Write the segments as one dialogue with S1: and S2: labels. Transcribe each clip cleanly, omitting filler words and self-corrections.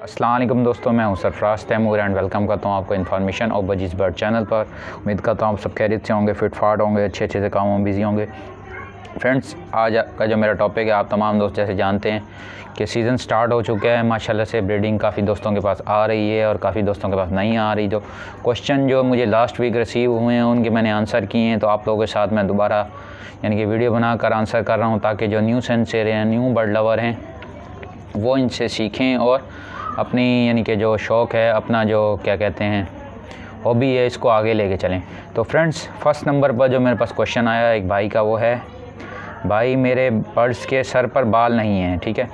S1: अस्सलाम वालेकुम दोस्तों, मैं हूं सरफराज तैमूर एंड वेलकम करता हूं आपको इन्फॉर्मेशन और बजीज़ बर्ड चैनल पर। उम्मीद करता हूं आप सब खैरियत से होंगे, फिट फाट होंगे, अच्छे से कामों में बिज़ी होंगे। फ्रेंड्स, आज का जो मेरा टॉपिक है, आप तमाम दोस्त जैसे जानते हैं कि सीज़न स्टार्ट हो चुका है। माशाल्लाह से ब्रीडिंग काफ़ी दोस्तों के पास आ रही है और काफ़ी दोस्तों के पास नहीं आ रही। तो क्वेश्चन जो मुझे लास्ट वीक रिसीव हुए हैं उनके मैंने आंसर किए हैं, तो आप लोगों के साथ मैं दोबारा यानी कि वीडियो बनाकर आंसर कर रहा हूँ, ताकि जो न्यू सेंसर हैं, न्यू बर्ड लवर हैं, वो इनसे सीखें और अपनी यानी कि जो शौक़ है, अपना जो क्या कहते हैं हॉबी है, इसको आगे लेके चलें। तो फ्रेंड्स, फर्स्ट नंबर पर जो मेरे पास क्वेश्चन आया एक भाई का, वो है भाई मेरे बर्ड्स के सर पर बाल नहीं हैं, ठीक है।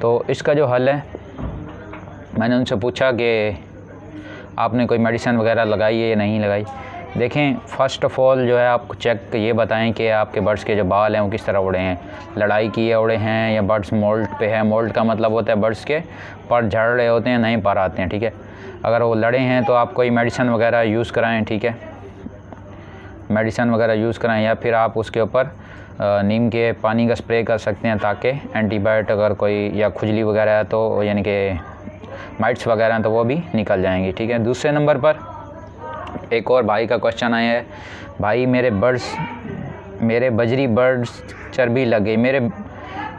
S1: तो इसका जो हल है, मैंने उनसे पूछा कि आपने कोई मेडिसिन वगैरह लगाई है या नहीं लगाई। देखें, फ़र्स्ट ऑफ़ ऑल जो है आप चेक ये बताएं कि आपके बर्ड्स के जो बाल हैं वो किस तरह उड़े हैं, लड़ाई किए उड़े हैं या बर्ड्स मोल्ट पे है। मोल्ट का मतलब होता है बर्ड्स के पर झड़ रहे होते हैं, नए पर आते हैं, ठीक है। अगर वो लड़े हैं तो आप कोई मेडिसिन वगैरह यूज़ कराएं, ठीक है, मेडिसिन वगैरह यूज़ कराएं, या फिर आप उसके ऊपर नीम के पानी का स्प्रे कर सकते हैं, ताकि एंटीबायोटिक अगर कोई या खुजली वगैरह है तो यानी कि माइट्स वगैरह हैं तो वो भी निकल जाएंगी, ठीक है। दूसरे नंबर पर एक और भाई का क्वेश्चन आया है, भाई मेरे बजरी बर्ड्स चर्बी लग गई, मेरे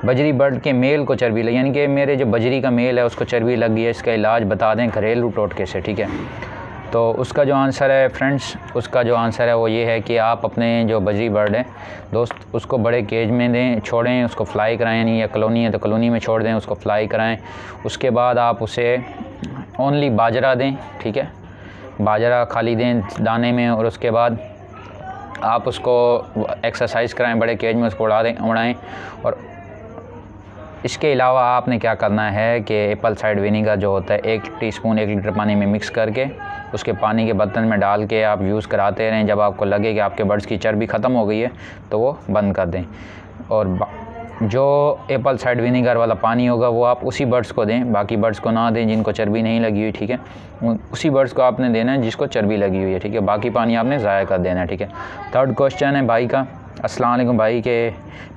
S1: बजरी बर्ड के मेल को चर्बी लगी, यानी कि मेरे जो बजरी का मेल है उसको चर्बी लग गई है, इसका इलाज बता दें घरेलू टोटके से, ठीक है। तो उसका जो आंसर है फ्रेंड्स, उसका जो आंसर है वो ये है कि आप अपने जो बजरी बर्ड है दोस्त, उसको बड़े केज में दें, छोड़ें, उसको फ्लाई कराएं, यानी या कॉलोनी है तो कॉलोनी में छोड़ दें, उसको फ्लाई कराएं। उसके बाद आप उसे ओनली बाजरा दें, ठीक है, बाजरा खाली दें दाने में, और उसके बाद आप उसको एक्सरसाइज कराएं, बड़े केज में उसको उड़ाएं। और इसके अलावा आपने क्या करना है कि एप्पल साइड विनीगर जो होता है 1 टीस्पून 1 लीटर पानी में मिक्स करके उसके पानी के बर्तन में डाल के आप यूज़ कराते रहें। जब आपको लगे कि आपके बर्ड्स की चर्बी ख़त्म हो गई है तो वो बंद कर दें, और जो एप्पल साइड विनीगर वाला पानी होगा वो आप उसी बर्ड्स को दें, बाकी बर्ड्स को ना दें जिनको चर्बी नहीं लगी हुई, ठीक है। उसी बर्ड्स को आपने देना है जिसको चर्बी लगी हुई है, ठीक है, बाकी पानी आपने ज़ाया कर देना है, ठीक है। थर्ड क्वेश्चन है भाई का, अस्सलाम वालेकुम भाई, के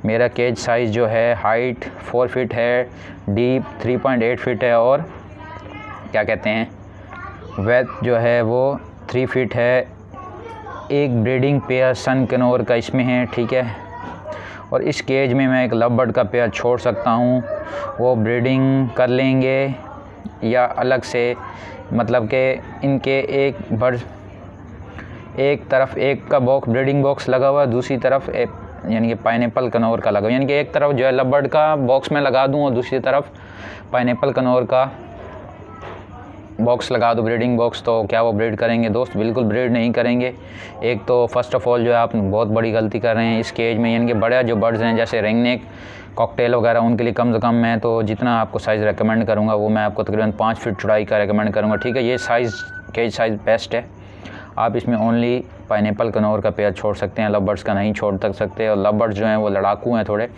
S1: मेरा केज साइज़ जो है हाइट 4 फीट है, डीप 3.8 फीट है, और क्या कहते हैं वेथ जो है वो 3 फीट है। एक ब्रीडिंग पेयर सन कनौर का इसमें है, ठीक है, और इस केज में मैं एक लव बर्ड का पेयर छोड़ सकता हूँ, वो ब्रीडिंग कर लेंगे या अलग से, मतलब कि इनके एक तरफ एक का बॉक्स ब्रीडिंग बॉक्स लगा हुआ है, दूसरी तरफ यानी कि पाइनएप्पल कनौर का लगा हुआ, यानी कि एक तरफ जो है लव बर्ड का बॉक्स में लगा दूँ और दूसरी तरफ पाइनएप्पल कनौर का बॉक्स लगा दो, ब्रीडिंग बॉक्स। तो क्या वो ब्रीड करेंगे दोस्त? बिल्कुल ब्रीड नहीं करेंगे। एक तो फर्स्ट ऑफ़ ऑल जो है आप बहुत बड़ी गलती कर रहे हैं इस केज में, यानी कि बड़े जो बर्ड्स हैं जैसे रिंगनेक, कॉकटेल वगैरह, उनके लिए कम से कम मैं तो जितना आपको साइज़ रेकमेंड करूँगा वो मैं आपको तकरीबन 5 फीट चौड़ाई का रेकमेंड करूँगा, ठीक है। ये साइज़ केज साइज़ बेस्ट है। आप इसमें ओनली पाइनएप्पल कनौर का पेयर छोड़ सकते हैं, लव बर्ड्स का नहीं छोड़ तक सकते। और लव बर्ड्स जो हैं वो लड़ाकू हैं थोड़े,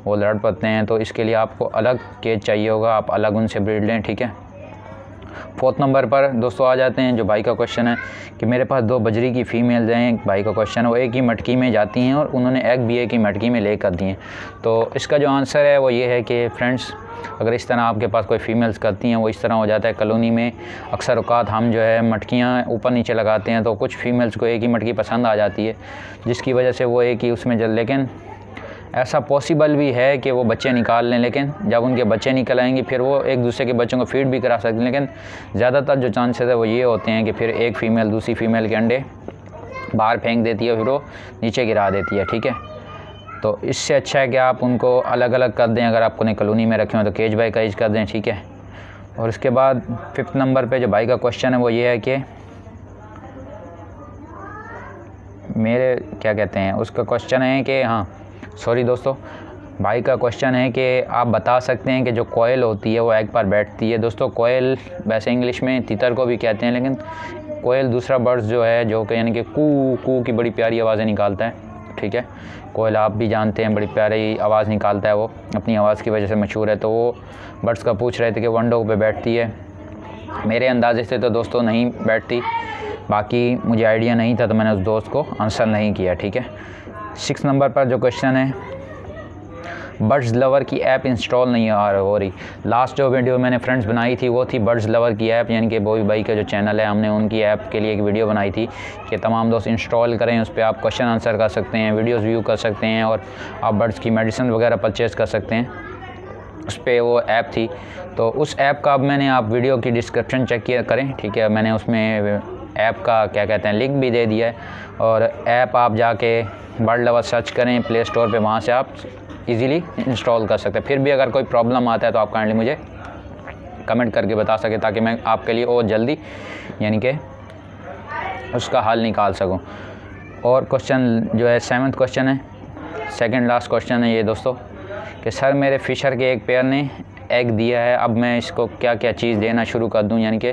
S1: वो लड़ पड़ते हैं, तो इसके लिए आपको अलग केज चाहिए होगा, आप अलग उनसे ब्रीड लें, ठीक है। फोर्थ नंबर पर दोस्तों आ जाते हैं जो भाई का क्वेश्चन है कि मेरे पास 2 बजरी की फ़ीमेल्स हैं। एक भाई का क्वेश्चन है, वो एक ही मटकी में जाती हैं और उन्होंने एग भी एक ही मटकी में ले कर दिए हैं। तो इसका जो आंसर है वो ये है कि फ्रेंड्स, अगर इस तरह आपके पास कोई फ़ीमेल्स करती हैं, वो इस तरह हो जाता है कॉलोनी में अक्सर औक़ात हम जो है मटकियाँ ऊपर नीचे लगाते हैं, तो कुछ फ़ीमेल्स को एक ही मटकी पसंद आ जाती है, जिसकी वजह से वो एक ही उसमें लेकिन ऐसा पॉसिबल भी है कि वो बच्चे निकाल लें, लेकिन जब उनके बच्चे निकल आएंगे फिर वो एक दूसरे के बच्चों को फीड भी करा सकते हैं, लेकिन ज़्यादातर जो चांसेस है वो ये होते हैं कि फिर एक फ़ीमेल दूसरी फ़ीमेल के अंडे बाहर फेंक देती है, फिर वो नीचे गिरा देती है, ठीक है। तो इससे अच्छा है कि आप उनको अलग अलग कर दें। अगर आपको कॉलोनी में रखे हो तो केज बाय केज कर दें, ठीक है। और उसके बाद 5th नंबर पर जो भाई का क्वेश्चन है वो ये है कि मेरे क्या कहते हैं, उसका क्वेश्चन है कि हाँ सॉरी दोस्तों, भाई का क्वेश्चन है कि आप बता सकते हैं कि जो कोयल होती है वो एग पर बैठती है। दोस्तों, कोयल वैसे इंग्लिश में तितर को भी कहते हैं, लेकिन कोयल दूसरा बर्ड्स जो है जो कि यानी कि कू कू की बड़ी प्यारी आवाज़ें निकालता है, ठीक है। कोयल आप भी जानते हैं बड़ी प्यारी आवाज़ निकालता है, वो अपनी आवाज़ की वजह से मशहूर है। तो वो बर्ड्स का पूछ रहे थे कि वनडो पे बैठती है। मेरे अंदाजे से तो दोस्तों नहीं बैठती, बाकी मुझे आइडिया नहीं था तो मैंने उस दोस्त को आंसर नहीं किया, ठीक है। 6 नंबर पर जो क्वेश्चन है, बर्ड्स लवर की ऐप इंस्टॉल नहीं हो रही। लास्ट जो वीडियो मैंने फ्रेंड्स बनाई थी वो थी बर्ड्स लवर की ऐप, यानी कि बॉबी भाई का जो चैनल है, हमने उनकी ऐप के लिए एक वीडियो बनाई थी कि तमाम दोस्त इंस्टॉल करें। उस पर आप क्वेश्चन आंसर कर सकते हैं, वीडियोज़ व्यू कर सकते हैं और आप बर्ड्स की मेडिसिन वगैरह परचेज़ कर सकते हैं। उस पर वो ऐप थी। तो उस ऐप का अब मैंने आप वीडियो की डिस्क्रिप्शन चेक किया करें, ठीक है। मैंने उसमें ऐप का क्या कहते हैं लिंक भी दे दिया है, और ऐप आप जाके बर्ड लवर सर्च करें प्ले स्टोर पे, वहाँ से आप इजीली इंस्टॉल कर सकते हैं। फिर भी अगर कोई प्रॉब्लम आता है तो आप काइंडली मुझे कमेंट करके बता सकें, ताकि मैं आपके लिए और जल्दी यानी कि उसका हल निकाल सकूं। और क्वेश्चन जो है 7वां क्वेश्चन है, सेकंड लास्ट क्वेश्चन है ये दोस्तों, कि सर मेरे फ़िशर के एक पेयर ने एग दिया है, अब मैं इसको क्या क्या चीज़ देना शुरू कर दूं, यानी कि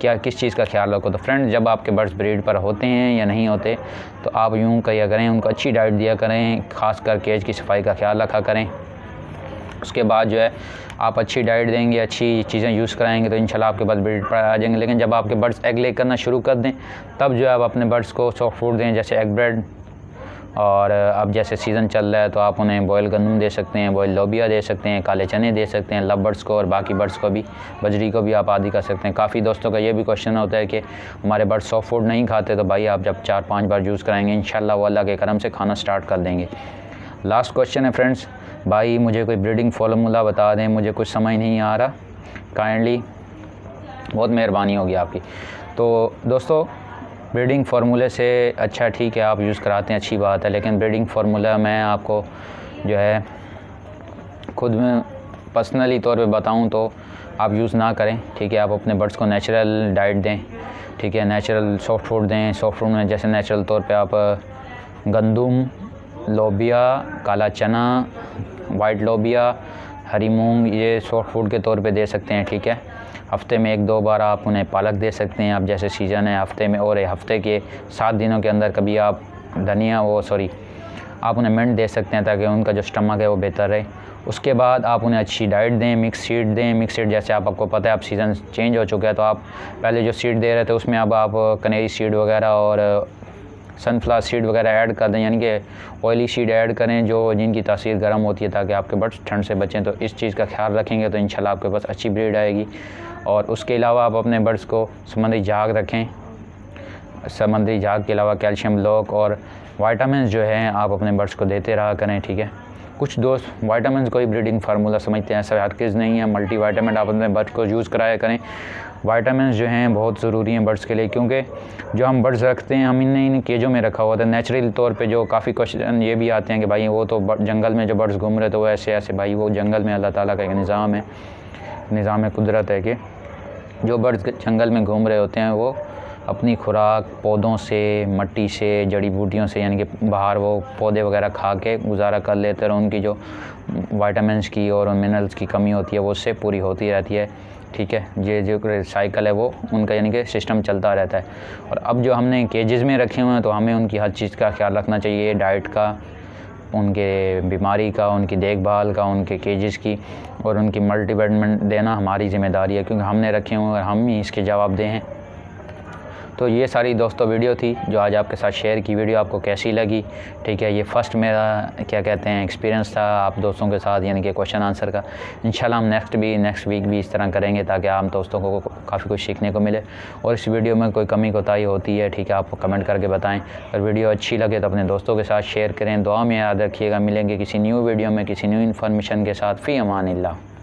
S1: क्या किस चीज़ का ख्याल रखो। तो फ्रेंड, जब आपके बर्ड्स ब्रीड पर होते हैं या नहीं होते तो आप यूँ किया करें, उनको अच्छी डाइट दिया करें, ख़ासकर केज की सफाई का ख्याल रखा करें। उसके बाद जो है आप अच्छी डाइट देंगे, अच्छी चीज़ें यूज़ कराएंगे तो इंशाल्लाह आपके बर्ड्स ब्रीड पर आ जाएंगे। लेकिन जब आपके बर्ड्स एग ले करना शुरू कर दें तब जो है आप अपने बर्ड्स को सॉफ्ट फूड दें, जैसे एग ब्रेड, और अब जैसे सीज़न चल रहा है तो आप उन्हें बॉयल गंदम दे सकते हैं, बॉयल लोबिया दे सकते हैं, काले चने दे सकते हैं लव बर्ड्स को, और बाकी बर्ड्स को भी, बजरी को भी आप आदि कर सकते हैं। काफ़ी दोस्तों का ये भी क्वेश्चन होता है कि हमारे बर्ड्स सॉफ्ट फूड नहीं खाते, तो भाई आप जब 4-5 बार यूज़ कराएंगे इंशाल्लाह वो अल्लाह के करम से खाना स्टार्ट कर देंगे। लास्ट क्वेश्चन है फ्रेंड्स, भाई मुझे कोई ब्रीडिंग फार्मूला बता दें, मुझे कुछ समझ नहीं आ रहा, काइंडली, बहुत मेहरबानी होगी आपकी। तो दोस्तों, ब्रीडिंग फार्मूले से अच्छा ठीक है आप यूज़ कराते हैं, अच्छी बात है, लेकिन ब्रीडिंग फार्मूला मैं आपको जो है खुद में पर्सनली तौर पे बताऊं तो आप यूज़ ना करें, ठीक है। आप अपने बर्ड्स को नेचुरल डाइट दें, ठीक है, नेचुरल सॉफ्ट फूड दें। सॉफ्ट फूड में जैसे नेचुरल तौर पे आप गंदम, लोबिया, काला चना, वाइट लोबिया, हरी मूंग, ये सॉफ्ट फूड के तौर पे दे सकते हैं, ठीक है। हफ्ते में 1-2 बार आप उन्हें पालक दे सकते हैं, अब जैसे सीज़न है हफ्ते में, और हफ्ते के 7 दिनों के अंदर कभी आप आप उन्हें मिंट दे सकते हैं, ताकि उनका जो स्टमक है वो बेहतर रहे। उसके बाद आप उन्हें अच्छी डाइट दें, मिक्स सीड दें। मिक्स सीड जैसे आपको पता है अब सीज़न चेंज हो चुका है, तो आप पहले जो सीड दे रहे थे उसमें अब आप कनेरी सीड वगैरह और सनफ्लावर सीड वगैरह ऐड कर दें, यानी कि ऑयली सीड ऐड करें जो जिनकी तासीर गर्म होती है, ताकि आपके बर्ड्स ठंड से बचें। तो इस चीज़ का ख्याल रखेंगे तो इंशाल्लाह आपके पास अच्छी ब्रीड आएगी। और उसके अलावा आप अपने बर्ड्स को समुद्री झाग रखें, समुद्री झाग के अलावा कैल्शियम ब्लॉक और वाइटामिन जो हैं आप अपने बर्ड्स को देते रहा करें, ठीक है। कुछ दोस्त वाइटामिन को ही ब्रीडिंग फार्मूला समझते हैं, ऐसा हरगिज़ नहीं है। मल्टी वाइटामिन आप अपने बर्ड्स को यूज़ कराया करें। वाइटामिन जो हैं बहुत ज़रूरी हैं बर्ड्स के लिए, क्योंकि जो हम बर्ड्स रखते हैं हम इन केजों में रखा हुआ था। नेचुरल तौर पे जो काफ़ी क्वेश्चन ये भी आते हैं कि भाई वो तो जंगल में जो बर्ड्स घूम रहे तो वो ऐसे ऐसे, भाई वो जंगल में अल्लाह ताला का एक निज़ाम है, निज़ाम कुदरत है कि जो बर्ड्स जंगल में घूम रहे होते हैं वो अपनी खुराक पौधों से, मट्टी से, जड़ी बूटियों से, यानी कि बाहर वो पौधे वगैरह खा के गुजारा कर लेते हैं, और उनकी जो वाइटामिन्स की और मिनरल्स की कमी होती है वो उससे पूरी होती रहती है, ठीक है। ये जो साइकिल है वो उनका यानी कि सिस्टम चलता रहता है। और अब जो हमने केजेस में रखे हुए हैं तो हमें उनकी हर चीज़ का ख्याल रखना चाहिए, डाइट का, उनके बीमारी का, उनकी देखभाल का, उनके केजेस की, और उनकी मल्टीविटामिन देना हमारी ज़िम्मेदारी है, क्योंकि हमने रखे हुए और हम ही इसके जवाबदेह हैं। तो ये सारी दोस्तों वीडियो थी जो आज आपके साथ शेयर की। वीडियो आपको कैसी लगी, ठीक है। ये फ़र्स्ट मेरा क्या कहते हैं एक्सपीरियंस था आप दोस्तों के साथ, यानी कि क्वेश्चन आंसर का। इंशाल्लाह हम नेक्स्ट वीक भी इस तरह करेंगे, ताकि आम दोस्तों को काफ़ी कुछ सीखने को मिले। और इस वीडियो में कोई कमी कोताही होती है, ठीक है, आप कमेंट करके बताएँ। अगर वीडियो अच्छी लगे तो अपने दोस्तों के साथ शेयर करें। दुआ में याद रखिएगा। मिलेंगे किसी न्यू वीडियो में किसी न्यू इन्फॉर्मेशन के साथ। फ़ी अमानिल्लाह।